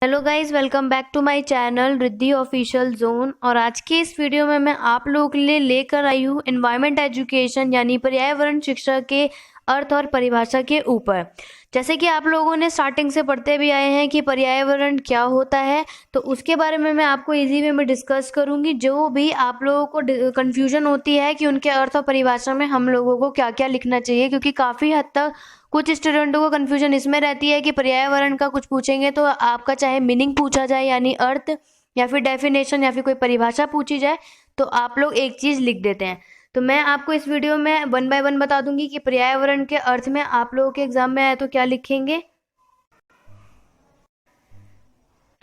Hello guys, welcome back to my channel Riddhi official zone. और आज की इस वीडियो में मैं आप लोगों के लिए लेकर आई हूँ एनवायरमेंट एजुकेशन यानी पर्यावरण शिक्षा के अर्थ और परिभाषा के ऊपर। जैसे कि आप लोगों ने स्टार्टिंग से पढ़ते भी आए हैं कि पर्यावरण क्या होता है, तो उसके बारे में मैं आपको इजी वे में डिस्कस करूंगी। जो भी आप लोगों को कंफ्यूजन होती है कि उनके अर्थ और परिभाषा में हम लोगों को क्या क्या लिखना चाहिए, क्योंकि काफ़ी हद तक कुछ स्टूडेंटों को कंफ्यूजन इसमें रहती है कि पर्यावरण का कुछ पूछेंगे तो आपका चाहे मीनिंग पूछा जाए यानी अर्थ, या फिर डेफिनेशन, या फिर कोई परिभाषा पूछी जाए तो आप लोग एक चीज़ लिख देते हैं। तो मैं आपको इस वीडियो में 1 बाय 1 बता दूंगी कि पर्यावरण के अर्थ में आप लोगों के एग्जाम में आए तो क्या लिखेंगे।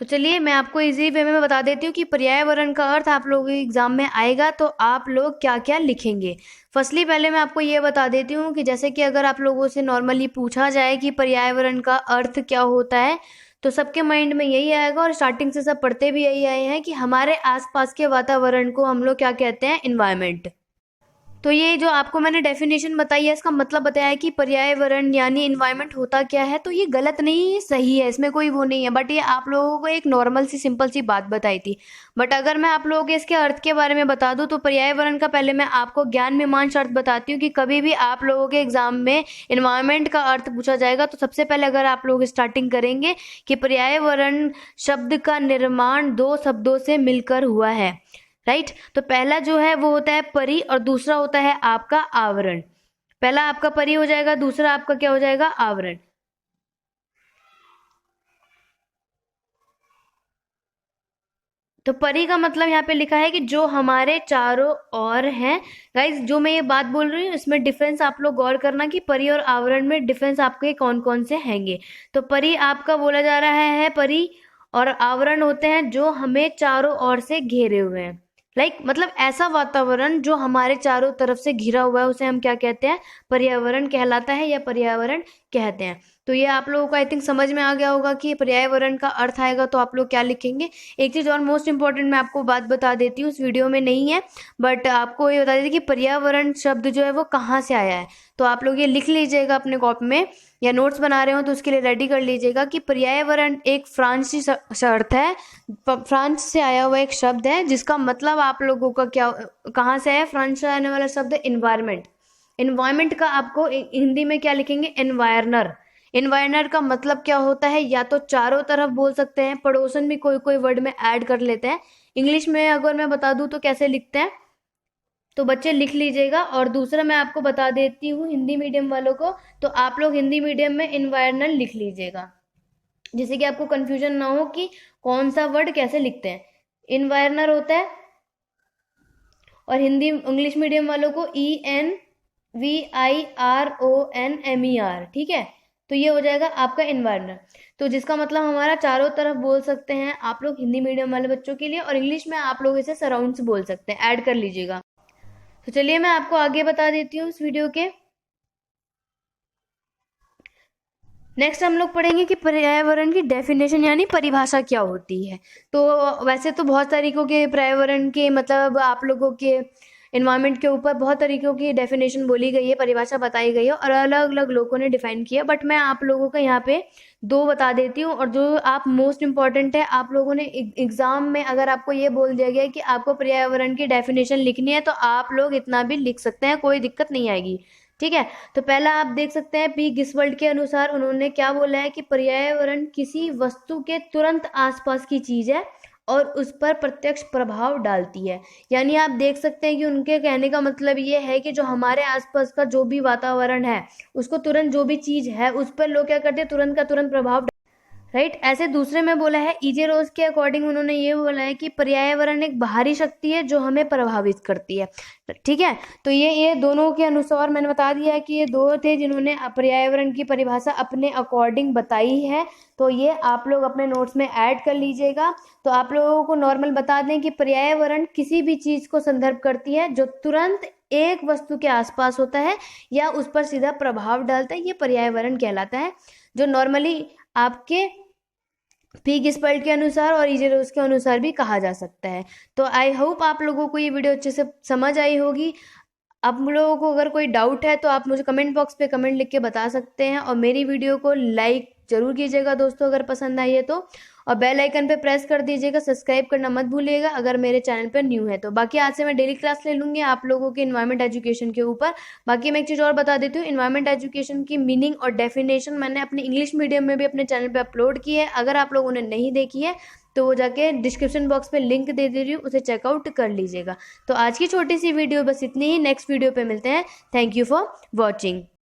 तो चलिए मैं आपको इजी वे में बता देती हूँ कि पर्यावरण का अर्थ आप लोगों के एग्जाम में आएगा तो आप लोग क्या क्या लिखेंगे। फर्स्टली पहले मैं आपको ये बता देती हूँ कि जैसे कि अगर आप लोगों से नॉर्मली पूछा जाए कि पर्यावरण का अर्थ क्या होता है, तो सबके माइंड में यही आएगा और स्टार्टिंग से सब पढ़ते भी यही आए हैं कि हमारे आसपास के वातावरण को हम लोग क्या कहते हैं, इन्वायरमेंट। तो ये जो आपको मैंने डेफिनेशन बताई है, इसका मतलब बताया है कि पर्यावरण यानी इन्वायरमेंट होता क्या है, तो ये गलत नहीं है, सही है, इसमें कोई वो नहीं है। बट ये आप लोगों को एक नॉर्मल सी सिंपल सी बात बताई थी। बट अगर मैं आप लोगों को इसके अर्थ के बारे में बता दूं तो पर्यावरण का पहले मैं आपको ज्ञान मीमांस अर्थ बताती हूँ कि कभी भी आप लोगों के एग्जाम में इन्वायरमेंट का अर्थ पूछा जाएगा तो सबसे पहले अगर आप लोग स्टार्टिंग करेंगे कि पर्यावरण शब्द का निर्माण 2 शब्दों से मिलकर हुआ है, राइट। तो पहला जो है वो होता है परि और दूसरा होता है आपका आवरण। पहला आपका परि हो जाएगा, दूसरा आपका क्या हो जाएगा, आवरण। तो परि का मतलब यहाँ पे लिखा है कि जो हमारे चारों ओर हैं। गाइज जो मैं ये बात बोल रही हूँ इसमें डिफरेंस आप लोग गौर करना कि परि और आवरण में डिफरेंस आपके कौन कौन से हैंगे। तो परि आपका बोला जा रहा है परि, और आवरण होते हैं जो हमें चारों ओर से घेरे हुए हैं। मतलब ऐसा वातावरण जो हमारे चारों तरफ से घिरा हुआ है उसे हम क्या कहते हैं, पर्यावरण कहलाता है या पर्यावरण कहते हैं। तो ये आप लोगों को आई थिंक समझ में आ गया होगा कि पर्यावरण का अर्थ आएगा तो आप लोग क्या लिखेंगे। एक चीज़ और मोस्ट इंपॉर्टेंट मैं आपको बात बता देती हूँ, उस वीडियो में नहीं है बट आपको ये बता देती कि पर्यावरण शब्द जो है वो कहाँ से आया है। तो आप लोग ये लिख लीजिएगा अपने कॉपी में, या नोट्स बना रहे हो तो उसके लिए रेडी कर लीजिएगा कि पर्यावरण एक फ्रांसीसी शब्द है, फ्रांस से आया हुआ एक शब्द है जिसका मतलब आप लोगों का क्या, कहाँ से है, फ्रांस से आने वाला शब्द है इन्वायरमेंट। इन्वायरमेंट का आपको हिंदी में क्या लिखेंगे, एनवायरनर। इन्वायरनर का मतलब क्या होता है, या तो चारों तरफ बोल सकते हैं, पड़ोसन भी कोई कोई वर्ड में ऐड कर लेते हैं। इंग्लिश में अगर मैं बता दूं तो कैसे लिखते हैं, तो बच्चे लिख लीजिएगा। और दूसरा मैं आपको बता देती हूँ हिंदी मीडियम वालों को, तो आप लोग हिंदी मीडियम में इन्वायरनर लिख लीजिएगा, जिससे कि आपको कंफ्यूजन ना हो कि कौन सा वर्ड कैसे लिखते हैं। इन्वायरनर होता है, और हिंदी इंग्लिश मीडियम वालों को ENVIRONMER, ठीक है। तो ये हो जाएगा आपका इन्वायरनर, तो जिसका मतलब हमारा चारों तरफ बोल सकते हैं आप लोग हिंदी मीडियम वाले बच्चों के लिए, और इंग्लिश में आप लोग इसे सराउंड्स बोल सकते हैं, ऐड कर लीजिएगा। तो चलिए मैं आपको आगे बता देती हूँ इस वीडियो के। नेक्स्ट हम लोग पढ़ेंगे कि पर्यावरण की डेफिनेशन यानी परिभाषा क्या होती है। तो वैसे तो बहुत तरीकों के पर्यावरण के मतलब आप लोगों के इन्वायरमेंट के ऊपर बहुत तरीकों की डेफिनेशन बोली गई है, परिभाषा बताई गई है और अलग अलग लोगों ने डिफाइन किया, बट मैं आप लोगों को यहाँ पे 2 बता देती हूँ। और जो आप मोस्ट इम्पॉर्टेंट है, आप लोगों ने एग्जाम में अगर आपको ये बोल दिया गया कि आपको पर्यावरण की डेफिनेशन लिखनी है तो आप लोग इतना भी लिख सकते हैं, कोई दिक्कत नहीं आएगी, ठीक है। तो पहला आप देख सकते हैं पी गिसवर्ल्ड के अनुसार उन्होंने क्या बोला है कि पर्यावरण किसी वस्तु के तुरंत आसपास की चीज है और उस पर प्रत्यक्ष प्रभाव डालती है। यानी आप देख सकते हैं कि उनके कहने का मतलब ये है कि जो हमारे आसपास का जो भी वातावरण है उसको तुरंत जो भी चीज है उस पर लोग क्या करते हैं, तुरंत का तुरंत प्रभाव, राइट। ऐसे दूसरे में बोला है ईजे रोज के अकॉर्डिंग उन्होंने ये बोला है कि पर्यावरण एक बाहरी शक्ति है जो हमें प्रभावित करती है, ठीक है। तो ये दोनों के अनुसार मैंने बता दिया है कि ये 2 थे जिन्होंने पर्यावरण की परिभाषा अपने अकॉर्डिंग बताई है। तो ये आप लोग अपने नोट्स में ऐड कर लीजिएगा। तो आप लोगों को नॉर्मल बता दें कि पर्यावरण किसी भी चीज को संदर्भ करती है जो तुरंत एक वस्तु के आसपास होता है या उस पर सीधा प्रभाव डालता है, ये पर्यावरण कहलाता है, जो नॉर्मली आपके पी गिसपर्ड के अनुसार और ईजे रोज के अनुसार भी कहा जा सकता है। तो आई होप आप लोगों को ये वीडियो अच्छे से समझ आई होगी। आप लोगों को अगर कोई डाउट है तो आप मुझे कमेंट बॉक्स पे कमेंट लिख के बता सकते हैं, और मेरी वीडियो को लाइक ज़रूर कीजिएगा दोस्तों अगर पसंद आई है तो, और बेल आइकन पे प्रेस कर दीजिएगा, सब्सक्राइब करना मत भूलिएगा अगर मेरे चैनल पर न्यू है तो। बाकी आज से मैं डेली क्लास ले लूँगी आप लोगों के इन्वायरमेंट एजुकेशन के ऊपर। बाकी मैं एक चीज़ और बता देती हूँ, इन्वायरमेंट एजुकेशन की मीनिंग और डेफिनेशन मैंने अपने इंग्लिश मीडियम में भी अपने चैनल पर अपलोड की है। अगर आप लोगों ने नहीं देखी है तो वो जाके डिस्क्रिप्शन बॉक्स में लिंक दे रही हूँ, उसे चेकआउट कर लीजिएगा। तो आज की छोटी सी वीडियो बस इतनी ही, नेक्स्ट वीडियो पे मिलते हैं। Thank you for watching.